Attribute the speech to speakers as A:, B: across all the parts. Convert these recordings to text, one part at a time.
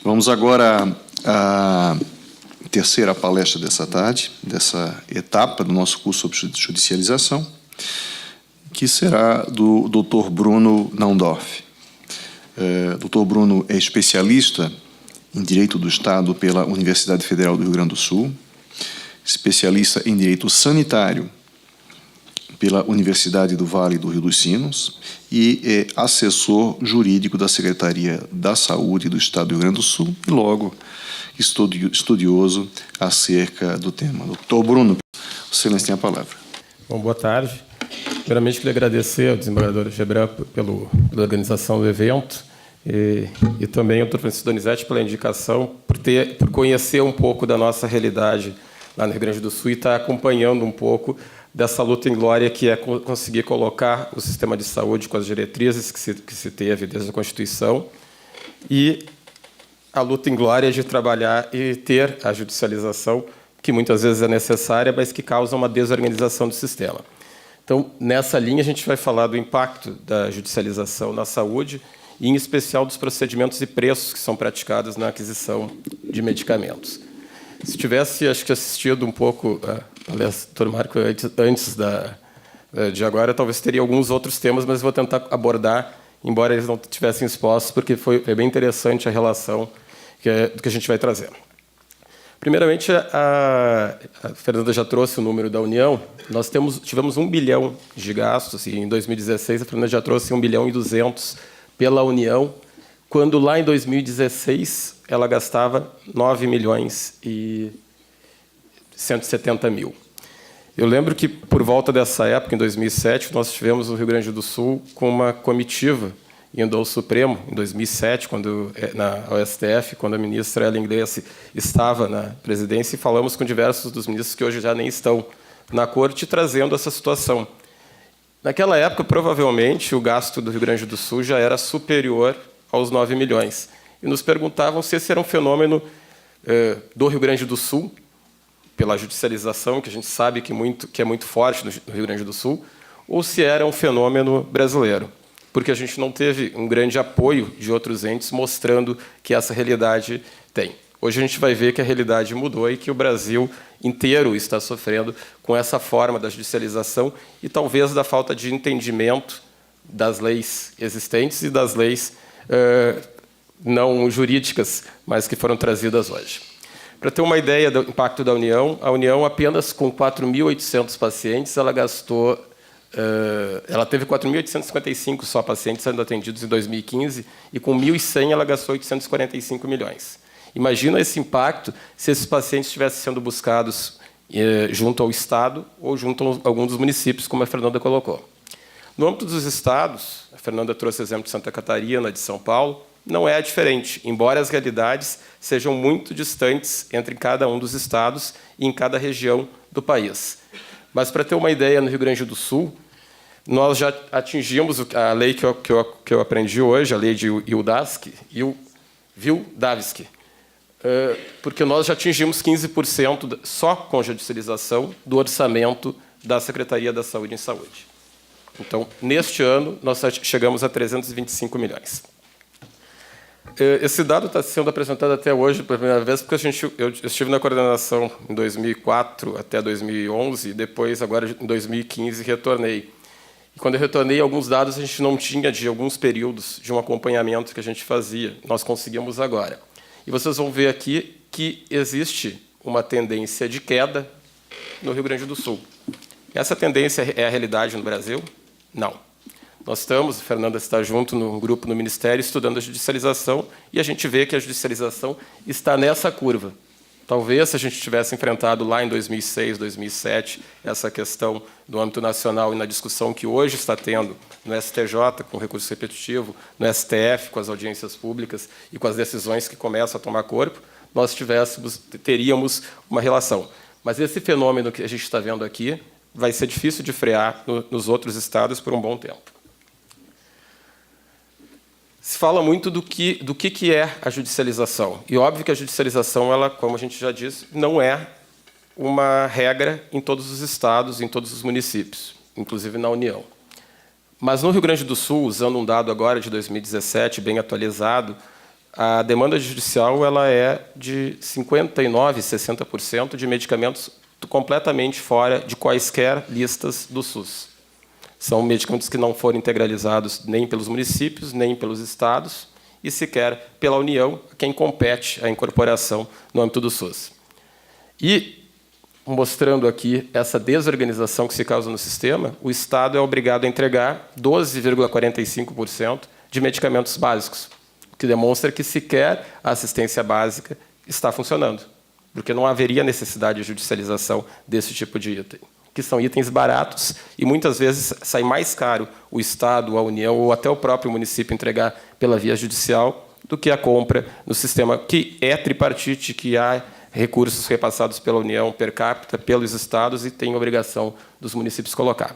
A: Vamos agora à terceira palestra dessa tarde, dessa etapa do nosso curso sobre judicialização, que será do Dr. Bruno Naundorf. Dr. Bruno é especialista em Direito do Estado pela Universidade Federal do Rio Grande do Sul, especialista em Direito Sanitário pela Universidade do Vale do Rio dos Sinos e é assessor jurídico da Secretaria da Saúde do Estado do Rio Grande do Sul e, logo, estudioso acerca do tema. Doutor Bruno, Excelência tem a palavra.
B: Bom, boa tarde. Primeiramente, queria agradecer ao desembargador Gebran pela organização do evento e também ao Dr. Francisco Donizete pela indicação, por conhecer um pouco da nossa realidade lá no Rio Grande do Sul e estar acompanhando um pouco dessa luta em glória que é conseguir colocar o sistema de saúde com as diretrizes que se teve desde a Constituição e a luta em glória de trabalhar e ter a judicialização, que muitas vezes é necessária, mas que causa uma desorganização do sistema. Então, nessa linha, a gente vai falar do impacto da judicialização na saúde e, em especial, dos procedimentos e preços que são praticados na aquisição de medicamentos. Se tivesse, acho que, assistido um pouco a palestra do Dr. Marco antes de agora, talvez teria alguns outros temas, mas vou tentar abordar, embora eles não tivessem expostos, porque foi bem interessante a relação do que a gente vai trazer. Primeiramente, a Fernanda já trouxe o número da União. Nós tivemos 1 bilhão de gastos, e em 2016 a Fernanda já trouxe 1 bilhão e 200 pela União, quando lá em 2016 ela gastava 9 milhões e 170 mil. Eu lembro que, por volta dessa época, em 2007, nós tivemos no Rio Grande do Sul com uma comitiva indo ao Supremo, em 2007, ao STF, quando a ministra Ellen Grace estava na presidência, e falamos com diversos dos ministros que hoje já nem estão na corte, trazendo essa situação. Naquela época, provavelmente, o gasto do Rio Grande do Sul já era superior aos 9 milhões. E nos perguntavam se esse era um fenômeno do Rio Grande do Sul, pela judicialização, que a gente sabe que é muito forte no Rio Grande do Sul, ou se era um fenômeno brasileiro, porque a gente não teve um grande apoio de outros entes mostrando que essa realidade tem. Hoje a gente vai ver que a realidade mudou e que o Brasil inteiro está sofrendo com essa forma da judicialização e talvez da falta de entendimento das leis existentes e das leis não jurídicas, mas que foram trazidas hoje. Para ter uma ideia do impacto da União, a União, apenas com 4.800 pacientes, ela teve 4.855 só pacientes sendo atendidos em 2015, e com 1.100 ela gastou 845 milhões. Imagina esse impacto se esses pacientes estivessem sendo buscados junto ao Estado ou junto a algum dos municípios, como a Fernanda colocou. No âmbito dos estados, a Fernanda trouxe o exemplo de Santa Catarina, de São Paulo, não é diferente, embora as realidades sejam muito distantes entre cada um dos estados e em cada região do país. Mas, para ter uma ideia, no Rio Grande do Sul, nós já atingimos a lei que eu aprendi hoje, a lei de Wild-Davsky, porque nós já atingimos 15% só com judicialização do orçamento da Secretaria da Saúde em Saúde. Então, neste ano, nós chegamos a 325 milhões. Esse dado está sendo apresentado até hoje pela primeira vez, porque eu estive na coordenação em 2004 até 2011, e depois, agora, em 2015, retornei. E, quando eu retornei, alguns dados a gente não tinha de alguns períodos de um acompanhamento que a gente fazia. Nós conseguimos agora. E vocês vão ver aqui que existe uma tendência de queda no Rio Grande do Sul. Essa tendência é a realidade no Brasil? Não. Nós estamos, a Fernanda está junto num grupo no Ministério, estudando a judicialização, e a gente vê que a judicialização está nessa curva. Talvez, se a gente tivesse enfrentado lá em 2006, 2007, essa questão do âmbito nacional e na discussão que hoje está tendo no STJ, com recurso repetitivo, no STF, com as audiências públicas e com as decisões que começam a tomar corpo, nós teríamos uma relação. Mas esse fenômeno que a gente está vendo aqui vai ser difícil de frear nos outros estados por um bom tempo. Se fala muito do que é a judicialização. E óbvio que a judicialização, ela, como a gente já disse, não é uma regra em todos os estados, em todos os municípios, inclusive na União. Mas no Rio Grande do Sul, usando um dado agora de 2017, bem atualizado, a demanda judicial ela é de 59%, 60% de medicamentos completamente fora de quaisquer listas do SUS. São medicamentos que não foram integralizados nem pelos municípios, nem pelos estados, e sequer pela União, quem compete a incorporação no âmbito do SUS. E, mostrando aqui essa desorganização que se causa no sistema, o Estado é obrigado a entregar 12,45% de medicamentos básicos, o que demonstra que sequer a assistência básica está funcionando, porque não haveria necessidade de judicialização desse tipo de item, que são itens baratos e muitas vezes sai mais caro o Estado, a União ou até o próprio município entregar pela via judicial do que a compra no sistema que é tripartite, que há recursos repassados pela União per capita, pelos estados e tem obrigação dos municípios colocar.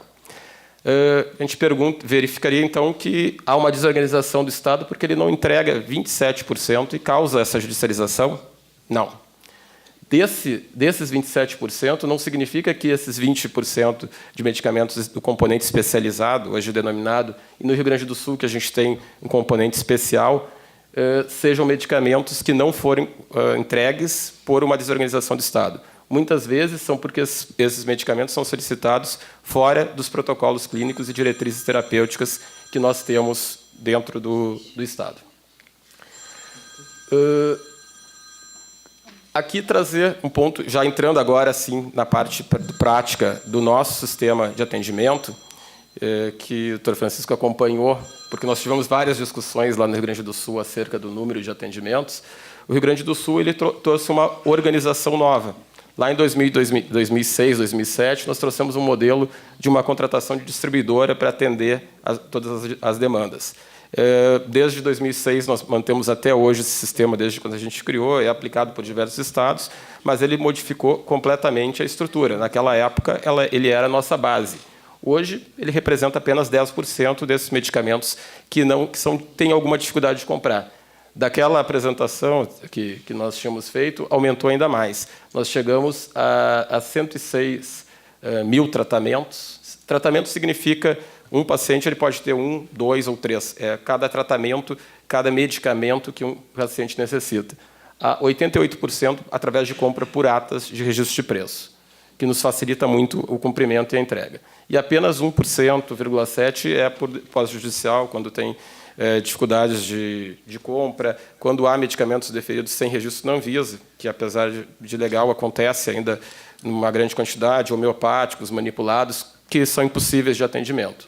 B: A gente verificaria, então, que há uma desorganização do Estado porque ele não entrega 27% e causa essa judicialização? Não. Desses 27%, não significa que esses 20% de medicamentos do componente especializado, hoje denominado, e no Rio Grande do Sul, que a gente tem um componente especial, sejam medicamentos que não foram entregues por uma desorganização do Estado. Muitas vezes são porque esses medicamentos são solicitados fora dos protocolos clínicos e diretrizes terapêuticas que nós temos dentro do Estado. Aqui trazer um ponto, já entrando agora sim na parte prática do nosso sistema de atendimento, que o Dr. Francisco acompanhou, porque nós tivemos várias discussões lá no Rio Grande do Sul acerca do número de atendimentos. O Rio Grande do Sul ele trouxe uma organização nova. Lá em 2006, 2007, nós trouxemos um modelo de uma contratação de distribuidora para atender todas as demandas. Desde 2006, nós mantemos até hoje esse sistema, desde quando a gente criou, é aplicado por diversos estados, mas ele modificou completamente a estrutura. Naquela época, ele era a nossa base. Hoje, ele representa apenas 10% desses medicamentos que têm alguma dificuldade de comprar. Daquela apresentação que nós tínhamos feito, aumentou ainda mais. Nós chegamos a 106 mil tratamentos. Tratamento significa um paciente ele pode ter 1, 2 ou 3. Cada tratamento, cada medicamento que um paciente necessita. 88% através de compra por atas de registro de preço, que nos facilita muito o cumprimento e a entrega. E apenas 1,7% é por pós-judicial, quando tem dificuldades de compra, quando há medicamentos deferidos sem registro na Anvisa, que, apesar de legal, acontece ainda numa grande quantidade, homeopáticos, manipulados, que são impossíveis de atendimento.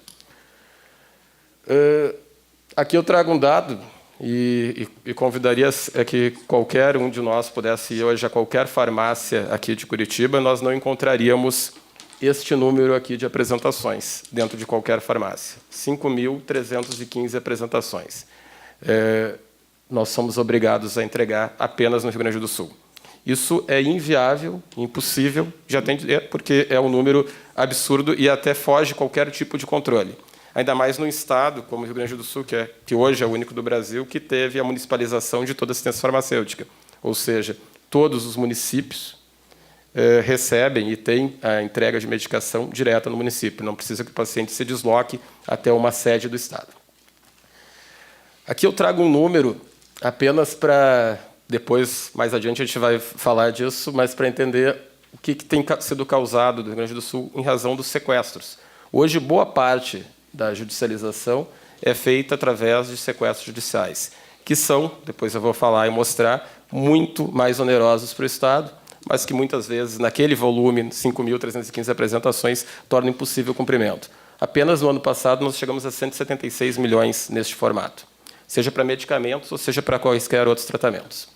B: Aqui eu trago um dado e convidaria que qualquer um de nós pudesse ir hoje a qualquer farmácia aqui de Curitiba, nós não encontraríamos este número aqui de apresentações dentro de qualquer farmácia. 5.315 apresentações. Nós somos obrigados a entregar apenas no Rio Grande do Sul. Isso é inviável, impossível de atender, porque é um número absurdo e até foge qualquer tipo de controle. Ainda mais num estado como o Rio Grande do Sul, que hoje é o único do Brasil, que teve a municipalização de toda a assistência farmacêutica. Ou seja, todos os municípios recebem e têm a entrega de medicação direta no município. Não precisa que o paciente se desloque até uma sede do Estado. Aqui eu trago um número apenas para... Depois, mais adiante, a gente vai falar disso, mas para entender o que tem sido causado no Rio Grande do Sul em razão dos sequestros. Hoje, boa parte da judicialização é feita através de sequestros judiciais, que são, depois eu vou falar e mostrar, muito mais onerosos para o Estado, mas que muitas vezes, naquele volume, 5.315 apresentações, torna impossível o cumprimento. Apenas no ano passado, nós chegamos a 176 milhões neste formato, seja para medicamentos ou seja para quaisquer outros tratamentos.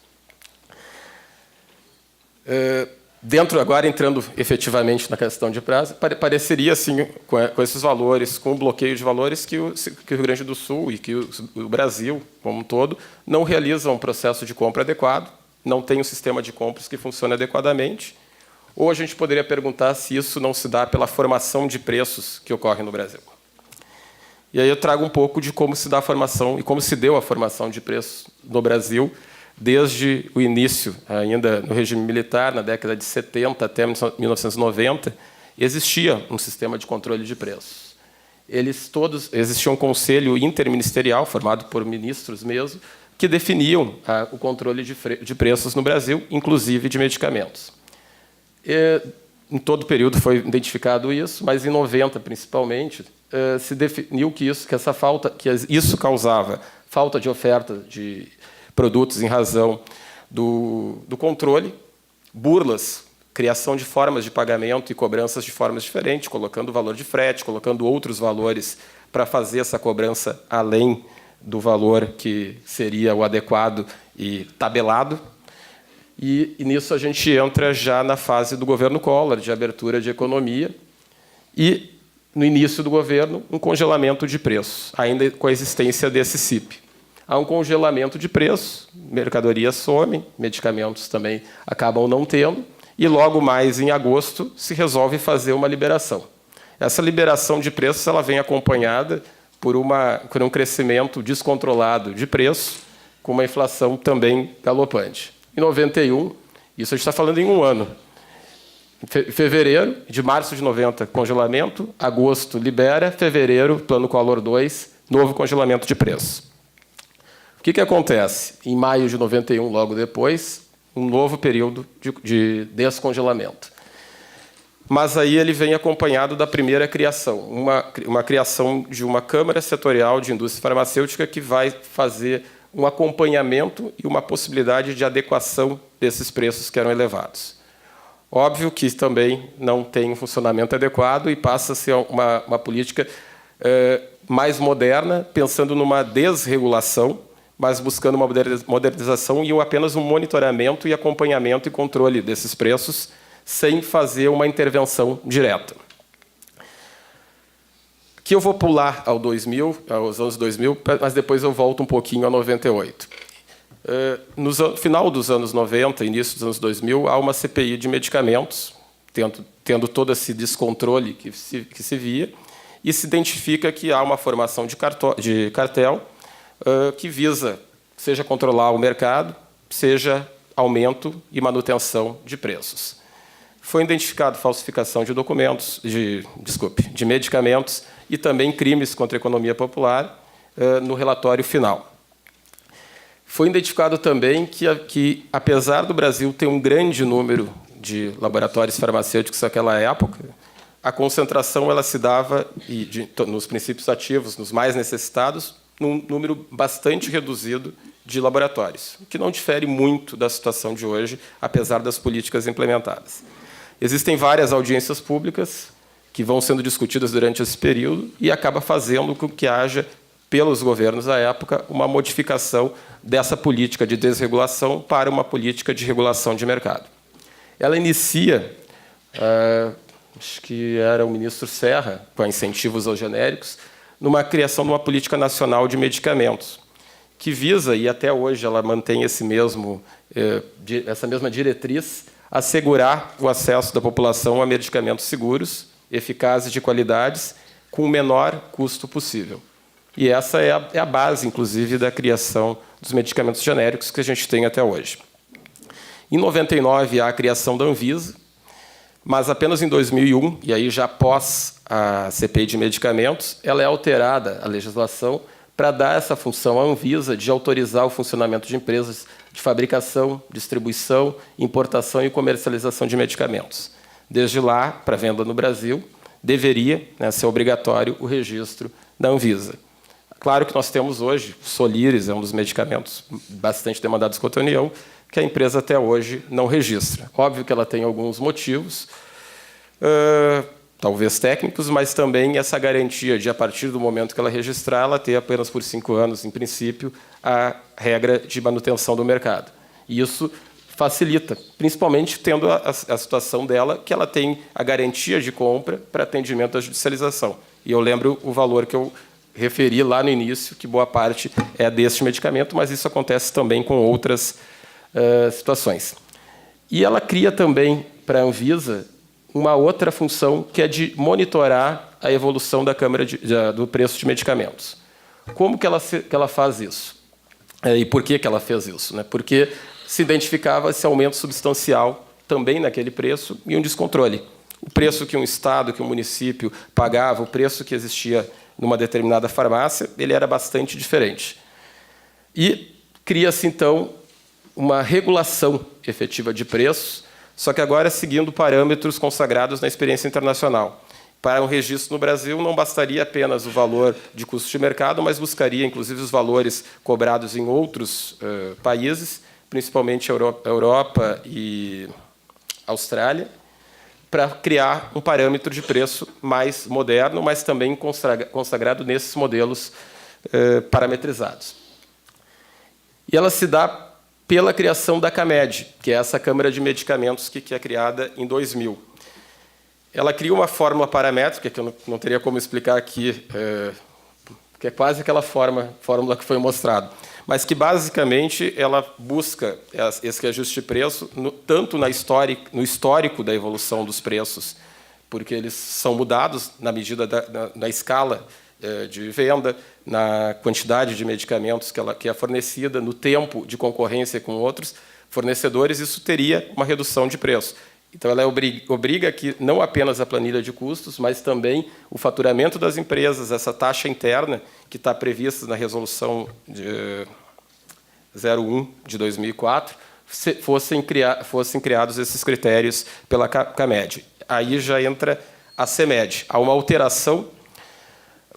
B: Dentro, agora, entrando efetivamente na questão de prazo, pareceria, assim, com esses valores, com o bloqueio de valores, que o Rio Grande do Sul e que o Brasil, como um todo, não realizam um processo de compra adequado, não tem um sistema de compras que funcione adequadamente, ou a gente poderia perguntar se isso não se dá pela formação de preços que ocorre no Brasil. E aí eu trago um pouco de como se dá a formação e como se deu a formação de preços no Brasil, desde o início, ainda no regime militar, na década de 70 até 1990, existia um sistema de controle de preços. Existia um conselho interministerial, formado por ministros mesmo, que definiam o controle de preços no Brasil, inclusive de medicamentos. Em todo o período foi identificado isso, mas em 90, principalmente, se definiu que isso causava falta de oferta de produtos em razão do controle, burlas, criação de formas de pagamento e cobranças de formas diferentes, colocando o valor de frete, colocando outros valores para fazer essa cobrança além do valor que seria o adequado e tabelado. E nisso a gente entra já na fase do governo Collor, de abertura de economia, e, no início do governo, um congelamento de preços, ainda com a existência desse CIP. Há um congelamento de preços, mercadorias somem, medicamentos também acabam não tendo, e logo mais, em agosto, se resolve fazer uma liberação. Essa liberação de preços ela vem acompanhada por um crescimento descontrolado de preço, com uma inflação também galopante. Em 91, isso a gente está falando em um ano, em fevereiro, de março de 90, congelamento, agosto libera, fevereiro, plano Collor 2, novo congelamento de preços. O que acontece? Em maio de 91, logo depois, um novo período de descongelamento. Mas aí ele vem acompanhado da primeira criação, uma criação de uma Câmara Setorial de Indústria Farmacêutica que vai fazer um acompanhamento e uma possibilidade de adequação desses preços que eram elevados. Óbvio que também não tem um funcionamento adequado e passa a ser uma política mais moderna, pensando numa desregulação, mas buscando uma modernização e apenas um monitoramento e acompanhamento e controle desses preços, sem fazer uma intervenção direta. Aqui eu vou pular aos anos 2000, mas depois eu volto um pouquinho a 98. No final dos anos 90, início dos anos 2000, há uma CPI de medicamentos, tendo todo esse descontrole que se via, e se identifica que há uma formação de cartel que visa, seja controlar o mercado, seja aumento e manutenção de preços. Foi identificado falsificação de documentos, de medicamentos e também crimes contra a economia popular no relatório final. Foi identificado também que, apesar do Brasil ter um grande número de laboratórios farmacêuticos naquela época, a concentração ela se dava, nos princípios ativos, nos mais necessitados, num número bastante reduzido de laboratórios, o que não difere muito da situação de hoje, apesar das políticas implementadas. Existem várias audiências públicas que vão sendo discutidas durante esse período e acaba fazendo com que haja, pelos governos da época, uma modificação dessa política de desregulação para uma política de regulação de mercado. Ela inicia, acho que era o ministro Serra, com incentivos aos genéricos, numa criação de uma política nacional de medicamentos, que visa, e até hoje ela mantém essa mesma diretriz, assegurar o acesso da população a medicamentos seguros, eficazes de qualidades, com o menor custo possível. E essa é a base, inclusive, da criação dos medicamentos genéricos que a gente tem até hoje. Em 99, há a criação da Anvisa, mas apenas em 2001, e aí já após a CPI de medicamentos, ela é alterada, a legislação, para dar essa função à Anvisa de autorizar o funcionamento de empresas de fabricação, distribuição, importação e comercialização de medicamentos. Desde lá, para venda no Brasil, deveria ser obrigatório o registro da Anvisa. Claro que nós temos hoje, o Soliris é um dos medicamentos bastante demandados contra a União, que a empresa até hoje não registra. Óbvio que ela tem alguns motivos, talvez técnicos, mas também essa garantia de, a partir do momento que ela registrar, ela ter apenas por 5 anos, em princípio, a regra de manutenção do mercado. E isso facilita, principalmente tendo a situação dela, que ela tem a garantia de compra para atendimento da judicialização. E eu lembro o valor que eu referi lá no início, que boa parte é deste medicamento, mas isso acontece também com outras situações. E ela cria também, para a Anvisa, uma outra função, que é de monitorar a evolução da Câmara do preço de medicamentos. Como que ela faz isso? E por que ela fez isso? Porque se identificava esse aumento substancial também naquele preço e um descontrole. O preço que um estado, que um município pagava, o preço que existia numa determinada farmácia, ele era bastante diferente. E Cria-se, então, uma regulação efetiva de preços, só que agora seguindo parâmetros consagrados na experiência internacional. Para um registro no Brasil, não bastaria apenas o valor de custo de mercado, mas buscaria, inclusive, os valores cobrados em outros países, principalmente Europa e Austrália, para criar um parâmetro de preço mais moderno, mas também consagrado nesses modelos parametrizados. E ela se dá pela criação da CAMED, que é essa Câmara de Medicamentos que é criada em 2000. Ela cria uma fórmula paramétrica, que eu não teria como explicar aqui, que é quase aquela fórmula que foi mostrada, mas que, basicamente, ela busca esse reajuste de preço tanto no histórico da evolução dos preços, porque eles são mudados na medida da escala de venda, na quantidade de medicamentos que é fornecida, no tempo de concorrência com outros fornecedores, isso teria uma redução de preço. Então, ela obriga que não apenas a planilha de custos, mas também o faturamento das empresas, essa taxa interna que está prevista na Resolução 01 de 2004, fossem criados esses critérios pela CAMED. Aí já entra a CEMED. Há uma alteração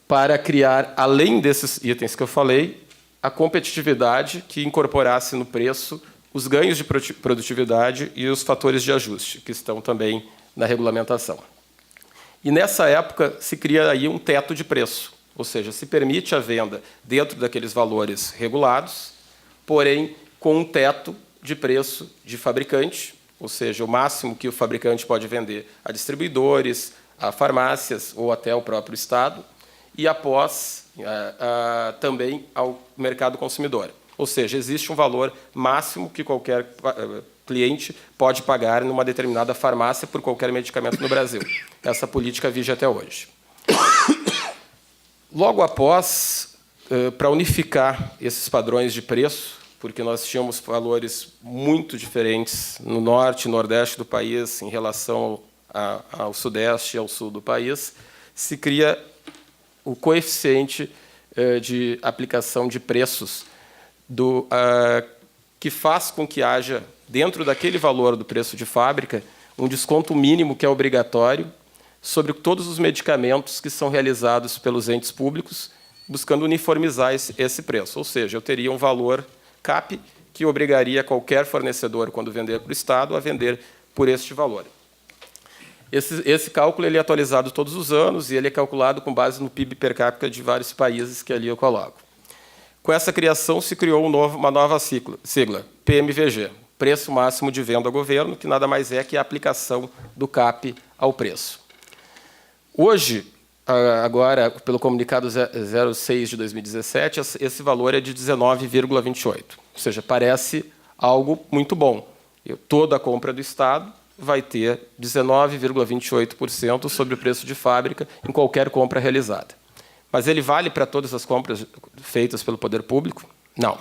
B: para criar, além desses itens que eu falei, a competitividade que incorporasse no preço os ganhos de produtividade e os fatores de ajuste, que estão também na regulamentação. E, nessa época, se cria aí um teto de preço, ou seja, se permite a venda dentro daqueles valores regulados, porém, com um teto de preço de fabricante, ou seja, o máximo que o fabricante pode vender a distribuidores, a farmácias ou até ao próprio Estado, e após também ao mercado consumidor. Ou seja, existe um valor máximo que qualquer cliente pode pagar numa determinada farmácia por qualquer medicamento no Brasil. Essa política vige até hoje. Logo após, para unificar esses padrões de preço, porque nós tínhamos valores muito diferentes no norte e nordeste do país em relação ao sudeste e ao sul do país, se cria o coeficiente de aplicação de preços que faz com que haja, dentro daquele valor do preço de fábrica, um desconto mínimo que é obrigatório sobre todos os medicamentos que são realizados pelos entes públicos, buscando uniformizar esse preço. Ou seja, eu teria um valor CAP que obrigaria qualquer fornecedor, quando vender para o Estado, a vender por este valor. Esse cálculo ele é atualizado todos os anos e ele é calculado com base no PIB per capita de vários países que ali eu coloco. Com essa criação, se criou uma nova sigla, PMVG, Preço Máximo de Venda ao Governo, que nada mais é que a aplicação do CAP ao preço. Hoje, agora, pelo comunicado 06 de 2017, esse valor é de 19,28, ou seja, parece algo muito bom. Toda a compra do Estado vai ter 19,28% sobre o preço de fábrica em qualquer compra realizada. Mas ele vale para todas as compras feitas pelo poder público? Não.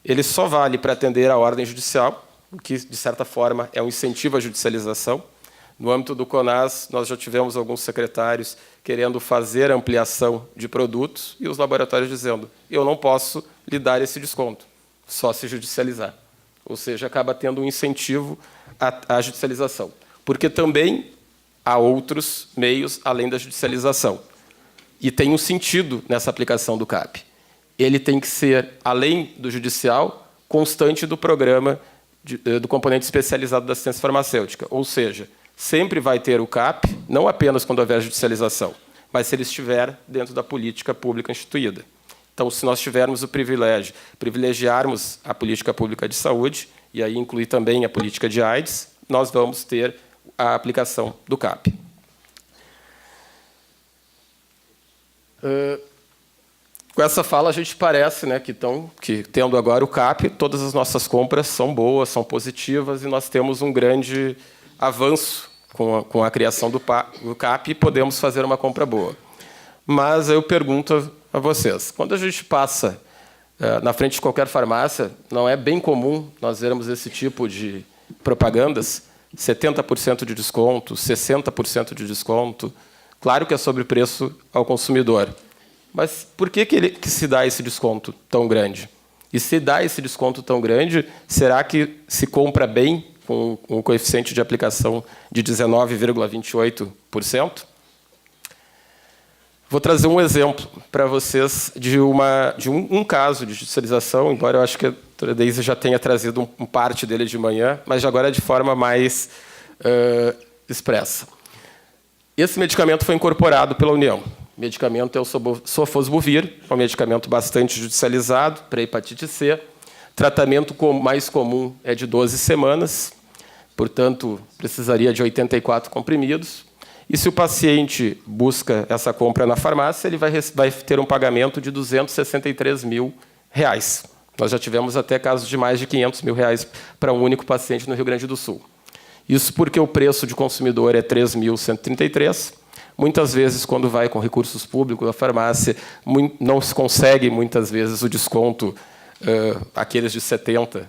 B: Ele só vale para atender à ordem judicial, o que, de certa forma, é um incentivo à judicialização. No âmbito do CONAS, nós já tivemos alguns secretários querendo fazer ampliação de produtos e os laboratórios dizendo: eu não posso lhe dar esse desconto, só se judicializar. Ou seja, acaba tendo um incentivo à judicialização. Porque também há outros meios além da judicialização. E tem um sentido nessa aplicação do CAP. Ele tem que ser, além do judicial, constante do programa do componente especializado da assistência farmacêutica. Ou seja, sempre vai ter o CAP, não apenas quando houver judicialização, mas se ele estiver dentro da política pública instituída. Então, se nós tivermos o privilegiarmos a política pública de saúde, e aí incluir também a política de AIDS, nós vamos ter a aplicação do CAP. Com essa fala, a gente parece, né, que tendo agora o CAP, todas as nossas compras são boas, são positivas, e nós temos um grande avanço com a criação do CAP e podemos fazer uma compra boa. Mas eu pergunto a vocês, quando a gente passa na frente de qualquer farmácia, não é bem comum nós vermos esse tipo de propagandas, 70% de desconto, 60% de desconto. Claro que é sobre preço ao consumidor. Mas por que se dá esse desconto tão grande? E se dá esse desconto tão grande, será que se compra bem com um coeficiente de aplicação de 19,28%? Vou trazer um exemplo para vocês de um caso de judicialização, embora eu acho que a doutora Deise já tenha trazido parte dele de manhã, mas agora de forma mais expressa. Esse medicamento foi incorporado pela União. O medicamento é o Sofosbuvir, um medicamento bastante judicializado para hepatite C. Tratamento mais comum é de 12 semanas, portanto, precisaria de 84 comprimidos. E se o paciente busca essa compra na farmácia, ele vai ter um pagamento de R$ 263 mil. Nós já tivemos até casos de mais de R$ 500 mil para um único paciente no Rio Grande do Sul. Isso porque o preço de consumidor é R$ 3.133. Muitas vezes, quando vai com recursos públicos à farmácia, não se consegue, muitas vezes, o desconto, aqueles de 70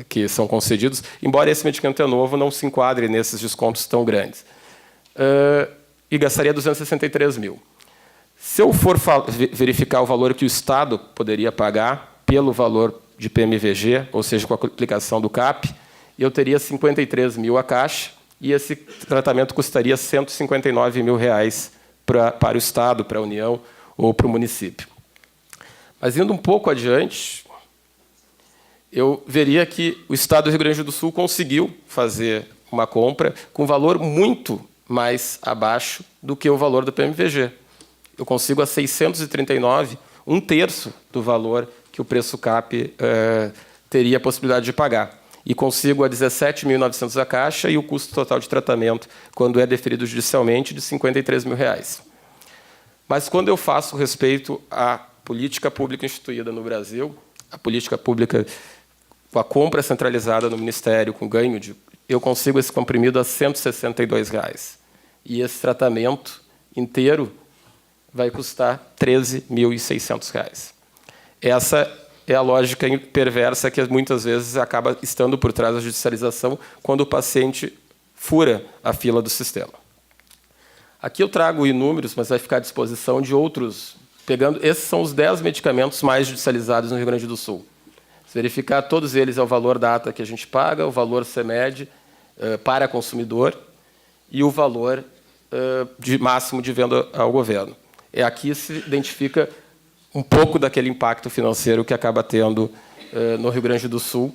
B: que são concedidos, embora esse medicamento é novo, não se enquadre nesses descontos tão grandes. E gastaria 263 mil. Se eu for verificar o valor que o Estado poderia pagar pelo valor de PMVG, ou seja, com a aplicação do CAP, eu teria 53 mil a caixa, e esse tratamento custaria 159 mil reais para o Estado, para a União ou para o município. Mas, indo um pouco adiante, eu veria que o Estado do Rio Grande do Sul conseguiu fazer uma compra com valor muito mais abaixo do que o valor do PMVG. Eu consigo a 639, um terço do valor que o preço CAP teria a possibilidade de pagar. E consigo a 17.900 a caixa e o custo total de tratamento, quando é deferido judicialmente, de 53 mil reais. Mas, quando eu faço respeito à política pública instituída no Brasil, a política pública com a compra centralizada no Ministério, com ganho eu consigo esse comprimido a R$ 162 reais. E esse tratamento inteiro vai custar R$ 13.600 reais. Essa é a lógica perversa que muitas vezes acaba estando por trás da judicialização quando o paciente fura a fila do sistema. Aqui eu trago inúmeros, mas vai ficar à disposição de outros. Esses são os 10 medicamentos mais judicializados no Rio Grande do Sul. Se verificar, todos eles é o valor da ata que a gente paga, o valor CMED para consumidor e o valor máximo de venda ao governo. Aqui se identifica um pouco daquele impacto financeiro que acaba tendo no Rio Grande do Sul.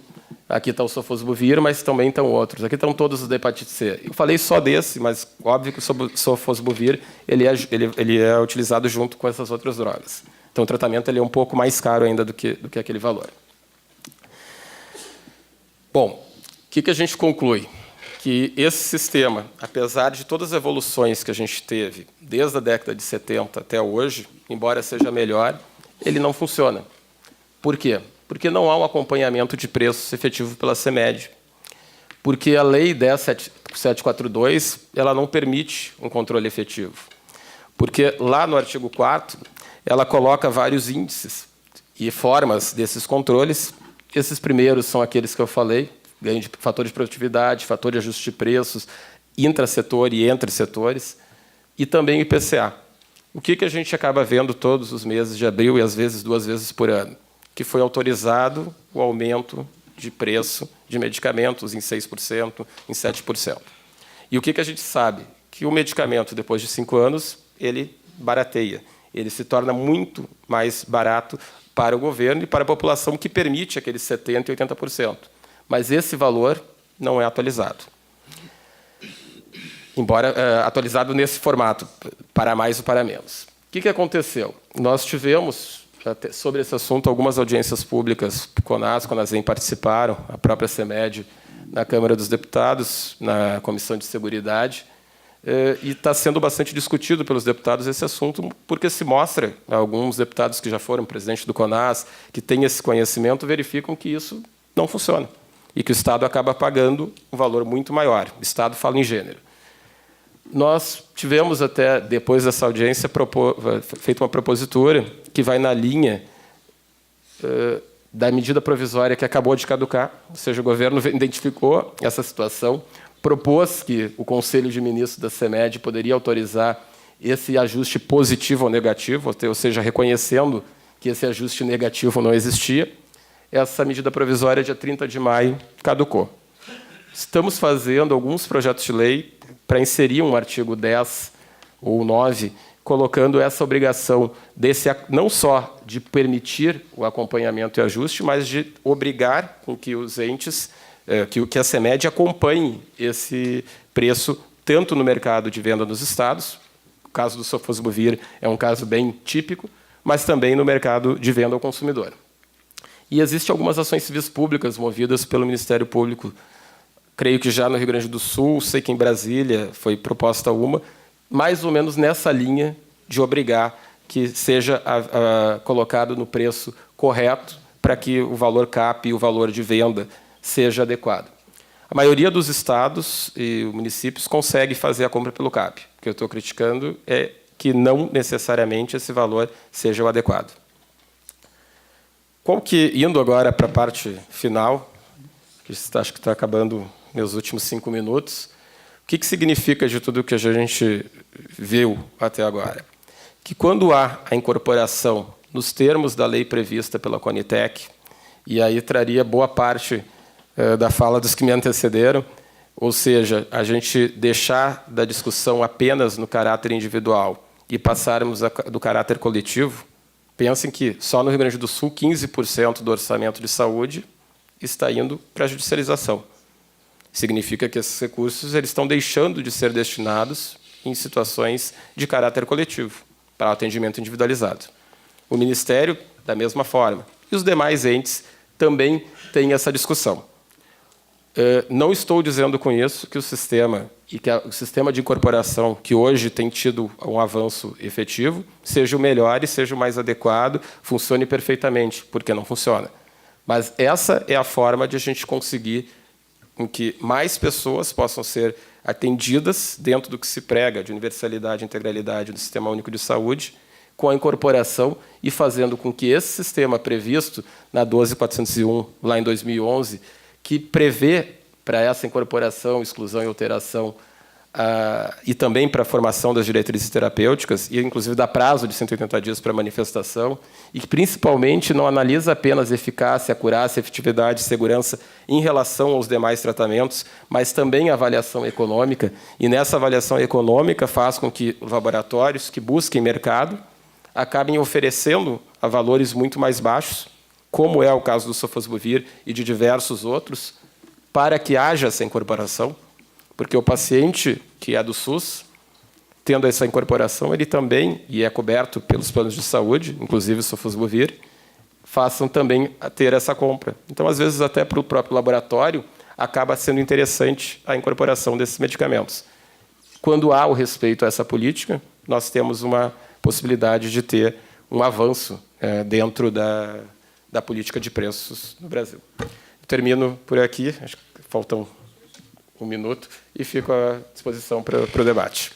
B: Aqui está o Sofosbuvir, mas também estão outros. Aqui estão todos os da hepatite C. Eu falei só desse, mas óbvio que o Sofosbuvir ele é utilizado junto com essas outras drogas. Então, o tratamento ele é um pouco mais caro ainda do que aquele valor. Bom, o que a gente conclui? Que esse sistema, apesar de todas as evoluções que a gente teve desde a década de 70 até hoje, embora seja melhor, ele não funciona. Por quê? Porque não há um acompanhamento de preços efetivo pela CMED. Porque a Lei 10.742 ela não permite um controle efetivo. Porque lá no artigo 4º, ela coloca vários índices e formas desses controles. Esses primeiros são aqueles que eu falei, ganho de fator de produtividade, fator de ajuste de preços, intrasetor e entre setores, e também o IPCA. O que a gente acaba vendo todos os meses de abril e, às vezes, 2 vezes por ano? Que foi autorizado o aumento de preço de medicamentos em 6%, em 7%. E o que a gente sabe? Que o medicamento, depois de 5 anos, ele barateia. Ele se torna muito mais barato para o governo e para a população, que permite aqueles 70% e 80%. Mas esse valor não é atualizado. Embora atualizado nesse formato, para mais ou para menos. O que aconteceu? Nós tivemos, sobre esse assunto, algumas audiências públicas, CONAS, CONASEM participaram, a própria CEMED, na Câmara dos Deputados, na Comissão de Seguridade, e está sendo bastante discutido pelos deputados esse assunto, porque se mostra, alguns deputados que já foram presidente do CONAS, que têm esse conhecimento, verificam que isso não funciona. E que o Estado acaba pagando um valor muito maior. O Estado fala em gênero. Nós tivemos, até depois dessa audiência, feito uma propositura que vai na linha da medida provisória que acabou de caducar, ou seja, o governo identificou essa situação, propôs que o Conselho de Ministros da CEMED poderia autorizar esse ajuste positivo ou negativo, ou seja, reconhecendo que esse ajuste negativo não existia. essa medida provisória, dia 30 de maio, caducou. Estamos fazendo alguns projetos de lei para inserir um artigo 10 ou 9, colocando essa obrigação não só de permitir o acompanhamento e ajuste, mas de obrigar com que os entes, que a CEMED acompanhe esse preço, tanto no mercado de venda nos estados, o caso do Sofosbuvir é um caso bem típico, mas também no mercado de venda ao consumidor. E existem algumas ações civis públicas movidas pelo Ministério Público, creio que já no Rio Grande do Sul, sei que em Brasília foi proposta uma, mais ou menos nessa linha de obrigar que seja colocado no preço correto para que o valor CAP e o valor de venda seja adequado. A maioria dos estados e municípios consegue fazer a compra pelo CAP. O que eu estou criticando é que não necessariamente esse valor seja o adequado. Indo agora para a parte final, que acho que está acabando meus últimos 5 minutos, o que significa de tudo que a gente viu até agora? Que quando há a incorporação nos termos da lei prevista pela Conitec, e aí traria boa parte da fala dos que me antecederam, ou seja, a gente deixar da discussão apenas no caráter individual e passarmos do caráter coletivo, pensem que só no Rio Grande do Sul 15% do orçamento de saúde está indo para a judicialização. Significa que esses recursos eles estão deixando de ser destinados em situações de caráter coletivo, para o atendimento individualizado. O Ministério, da mesma forma. E os demais entes também têm essa discussão. Não estou dizendo com isso que o sistema de incorporação, que hoje tem tido um avanço efetivo, seja o melhor e seja o mais adequado, funcione perfeitamente, porque não funciona. Mas essa é a forma de a gente conseguir com que mais pessoas possam ser atendidas dentro do que se prega de universalidade e integralidade do Sistema Único de Saúde, com a incorporação e fazendo com que esse sistema previsto na 12401, lá em 2011, que prevê para essa incorporação, exclusão e alteração, e também para a formação das diretrizes terapêuticas, e inclusive dá prazo de 180 dias para manifestação, e que principalmente não analisa apenas eficácia, acurácia, efetividade e segurança em relação aos demais tratamentos, mas também a avaliação econômica, e nessa avaliação econômica faz com que os laboratórios que busquem mercado acabem oferecendo a valores muito mais baixos, como é o caso do Sofosbuvir e de diversos outros, para que haja essa incorporação, porque o paciente que é do SUS, tendo essa incorporação, ele também, e é coberto pelos planos de saúde, inclusive o Sofosbuvir, façam também a ter essa compra. Então, às vezes, até para o próprio laboratório, acaba sendo interessante a incorporação desses medicamentos. Quando há o respeito a essa política, nós temos uma possibilidade de ter um avanço dentro da política de preços no Brasil. Eu termino por aqui, acho que faltam 1 minuto, e fico à disposição para o debate.